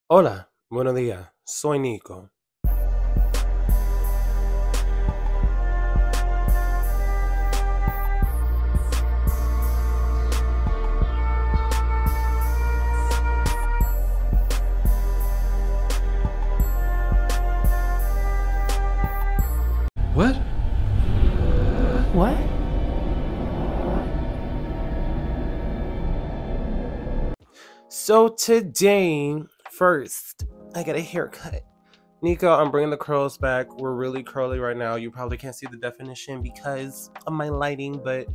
Hola, buenos días, soy Nico. What? What? So today, first, I got a haircut. Nico, I'm bringing the curls back. We're really curly right now. You probably can't see the definition because of my lighting, but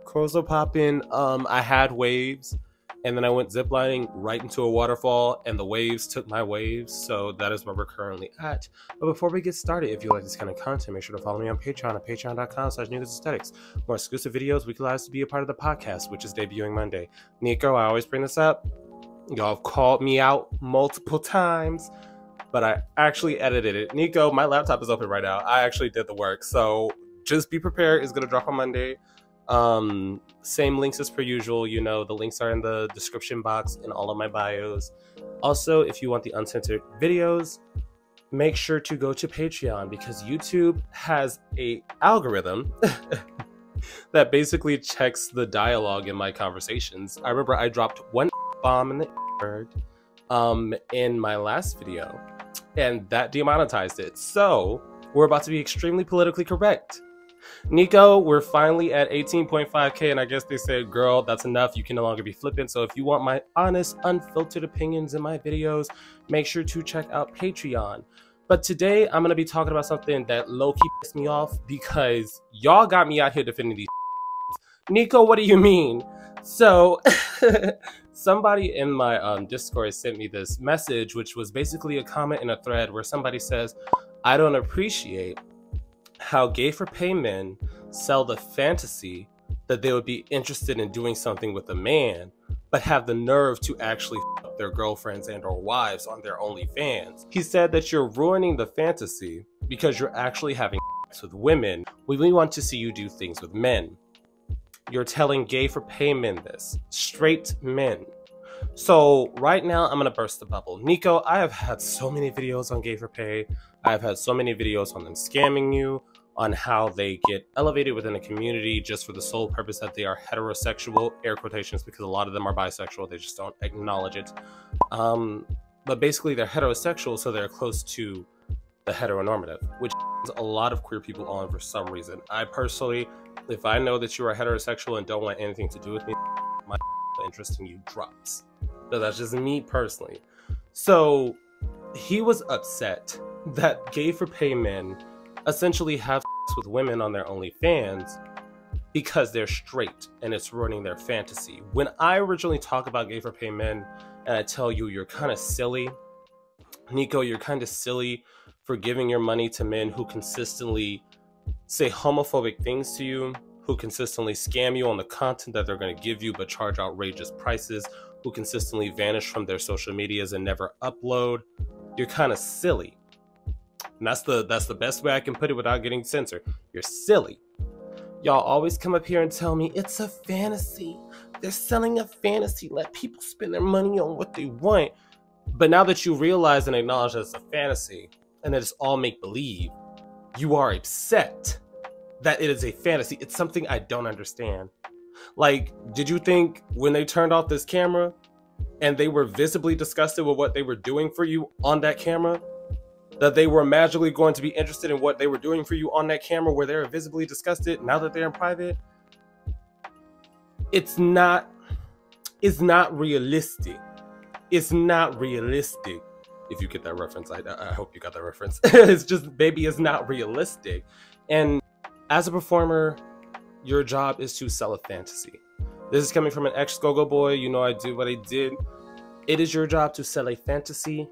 curls are popping. I had waves, and then I went ziplining right into a waterfall, and the waves took my waves, so that is where we're currently at. But before we get started, if you like this kind of content, make sure to follow me on Patreon at patreon.com/Nicosaesthetics. More exclusive videos, weekly lives to be a part of the podcast, which is debuting Monday. Nico, I always bring this up. Y'all have called me out multiple times, but I actually edited it. Nico, my laptop is open right now. I actually did the work, so just be prepared. It's gonna drop on Monday. Same links as per usual. You know, the links are in the description box in all of my bios. Also, if you want the uncensored videos, make sure to go to Patreon because YouTube has a algorithm that basically checks the dialogue in my conversations. I remember I dropped one bomb in the bird in my last video, and that demonetized it. So we're about to be extremely politically correct. Nico, we're finally at 18.5k, and I guess they said, girl, that's enough. You can no longer be flippant. So if you want my honest, unfiltered opinions in my videos, make sure to check out Patreon. But today I'm gonna be talking about something that low-key pissed me off because y'all got me out here defending these. Nico, what do you mean? So somebody in my Discord sent me this message, which was basically a comment in a thread where somebody says, I don't appreciate how G4P men sell the fantasy that they would be interested in doing something with a man, but have the nerve to actually fuck their girlfriends and or wives on their OnlyFans. He said that you're ruining the fantasy because you're actually having sex with women. We want to see you do things with men. You're telling G4P men this. Straight men. So right now I'm gonna burst the bubble. Nico, I have had so many videos on G4P. I have had so many videos on them scamming you, on how they get elevated within a community just for the sole purpose that they are heterosexual, air quotations, because a lot of them are bisexual, they just don't acknowledge it. But basically they're heterosexual, so they're close to the heteronormative, which a lot of queer people on for some reason. I personally, if I know that you are heterosexual and don't want anything to do with me, my interest in you drops. So that's just me personally. So he was upset that G4P men essentially have sex with women on their OnlyFans because they're straight and it's ruining their fantasy. When I originally talk about G4P men and I tell you you're kind of silly, Nico, you're kind of silly for giving your money to men who consistently say homophobic things to you, who consistently scam you on the content that they're going to give you but charge outrageous prices, who consistently vanish from their social medias and never upload. You're kind of silly. And that's the best way I can put it without getting censored. You're silly. Y'all always come up here and tell me it's a fantasy. They're selling a fantasy. Let people spend their money on what they want. But now that you realize and acknowledge that it's a fantasy and that it's all make-believe, you are upset that it is a fantasy. It's something I don't understand. Like, did you think when they turned off this camera and they were visibly disgusted with what they were doing for you on that camera, that they were magically going to be interested in what they were doing for you on that camera where they're visibly disgusted now that they're in private? It's not realistic. It's not realistic. If you get that reference, I hope you got that reference. It's just, baby, it's not realistic. And as a performer, your job is to sell a fantasy. This is coming from an ex-go-go boy. You know I did what I did. It is your job to sell a fantasy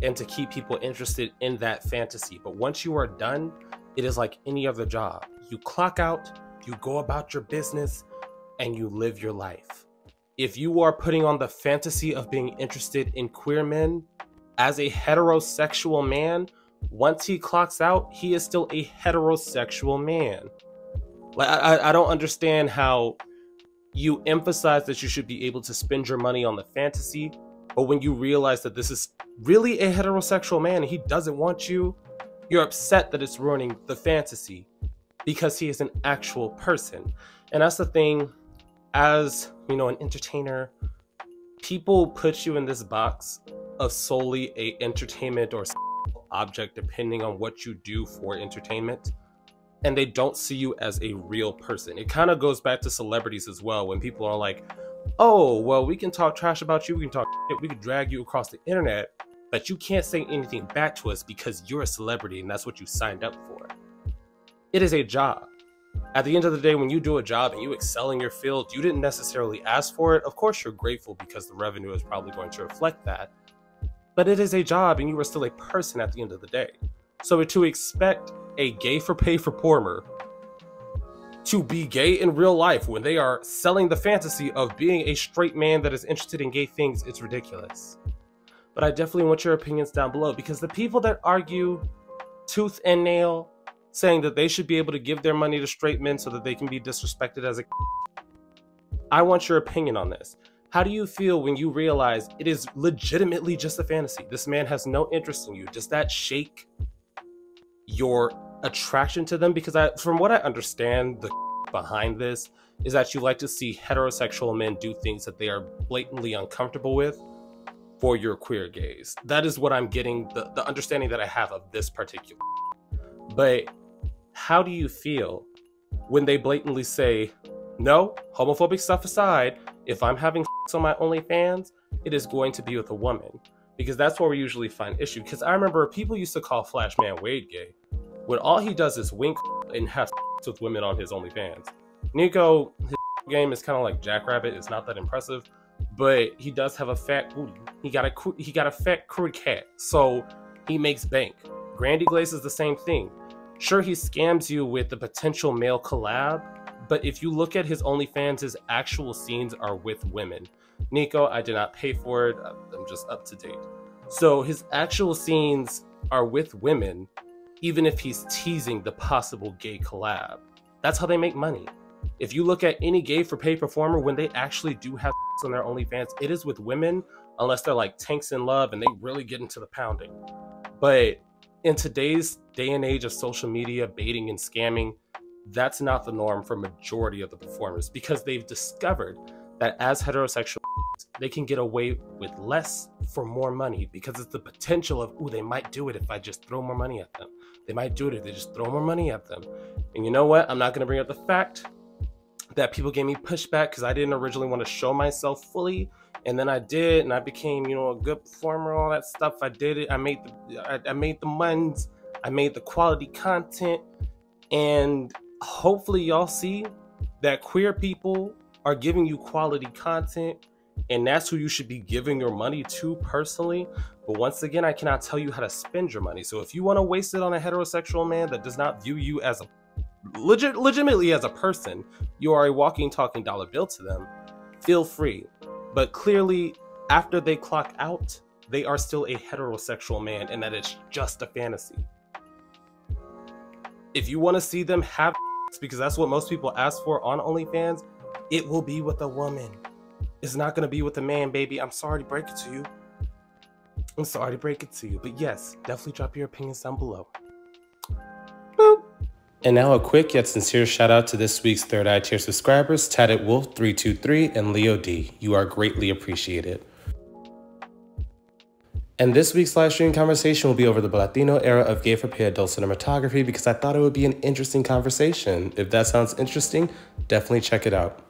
and to keep people interested in that fantasy. But once you are done, it is like any other job. You clock out, you go about your business, and you live your life. If you are putting on the fantasy of being interested in queer men as a heterosexual man, once he clocks out, he is still a heterosexual man. Like, I don't understand how you emphasize that you should be able to spend your money on the fantasy, But when you realize that this is really a heterosexual man and he doesn't want you, you're upset that it's ruining the fantasy because he is an actual person. And that's the thing, as you know, an entertainer, people put you in this box of solely a entertainment or object depending on what you do for entertainment, and they don't see you as a real person. It kind of goes back to celebrities as well, when people are like, oh, well, we can talk trash about you, we can talk shit, we can drag you across the internet, but you can't say anything back to us because you're a celebrity and that's what you signed up for. It is a job. At the end of the day, when you do a job and you excel in your field, you didn't necessarily ask for it. Of course, you're grateful because the revenue is probably going to reflect that. But it is a job and you are still a person at the end of the day. So to expect a G4P performer to be gay in real life when they are selling the fantasy of being a straight man that is interested in gay things, it's ridiculous. But I definitely want your opinions down below, because the people that argue tooth and nail saying that they should be able to give their money to straight men so that they can be disrespected as a... I want your opinion on this. How do you feel when you realize it is legitimately just a fantasy? This man has no interest in you. Does that shake your attraction to them? Because from what I understand, the behind this is that you like to see heterosexual men do things that they are blatantly uncomfortable with for your queer gaze. That is what I'm getting, the understanding that I have of this particular. But how do you feel when they blatantly say, no, homophobic stuff aside, if I'm having on my OnlyFans, it is going to be with a woman? Because that's where we usually find issue. Because I remember people used to call Flashman Wade gay when all he does is wink and have with women on his OnlyFans. Nico, his game is kind of like Jackrabbit. It's not that impressive, but he does have a fat booty. He got a fat crude cat, so he makes bank. Grandy Glaze is the same thing. Sure, he scams you with the potential male collab, but if you look at his OnlyFans, his actual scenes are with women. Nico, I did not pay for it. I'm just up to date. So his actual scenes are with women, even if he's teasing the possible gay collab. That's how they make money. If you look at any G4P performer, when they actually do have on their OnlyFans, it is with women, unless they're like tanks in love and they really get into the pounding. But in today's day and age of social media, baiting and scamming, that's not the norm for majority of the performers, because they've discovered that as heterosexual, they can get away with less for more money, because it's the potential of, ooh, they might do it if I just throw more money at them. They might do it if they just throw more money at them. And you know what? I'm not going to bring up the fact that people gave me pushback because I didn't originally want to show myself fully. And then I did, and I became, you know, a good performer, all that stuff. I did it. I made the ones. I made the quality content. And hopefully y'all see that queer people are giving you quality content, and that's who you should be giving your money to personally. But once again, I cannot tell you how to spend your money. So if you want to waste it on a heterosexual man that does not view you as a legitimately as a person, you are a walking, talking dollar bill to them, feel free. But clearly, after they clock out, they are still a heterosexual man, and that it's just a fantasy. If you want to see them have, because that's what most people ask for on OnlyFans, it will be with a woman. It's not going to be with a man, baby. I'm sorry to break it to you. I'm sorry to break it to you. But yes, definitely drop your opinions down below. Boop. And now a quick yet sincere shout out to this week's Third Eye tier subscribers, Tatted Wolf 323 and Leo D. You are greatly appreciated. And this week's live stream conversation will be over the Latino era of G4P adult cinematography, because I thought it would be an interesting conversation. If that sounds interesting, definitely check it out.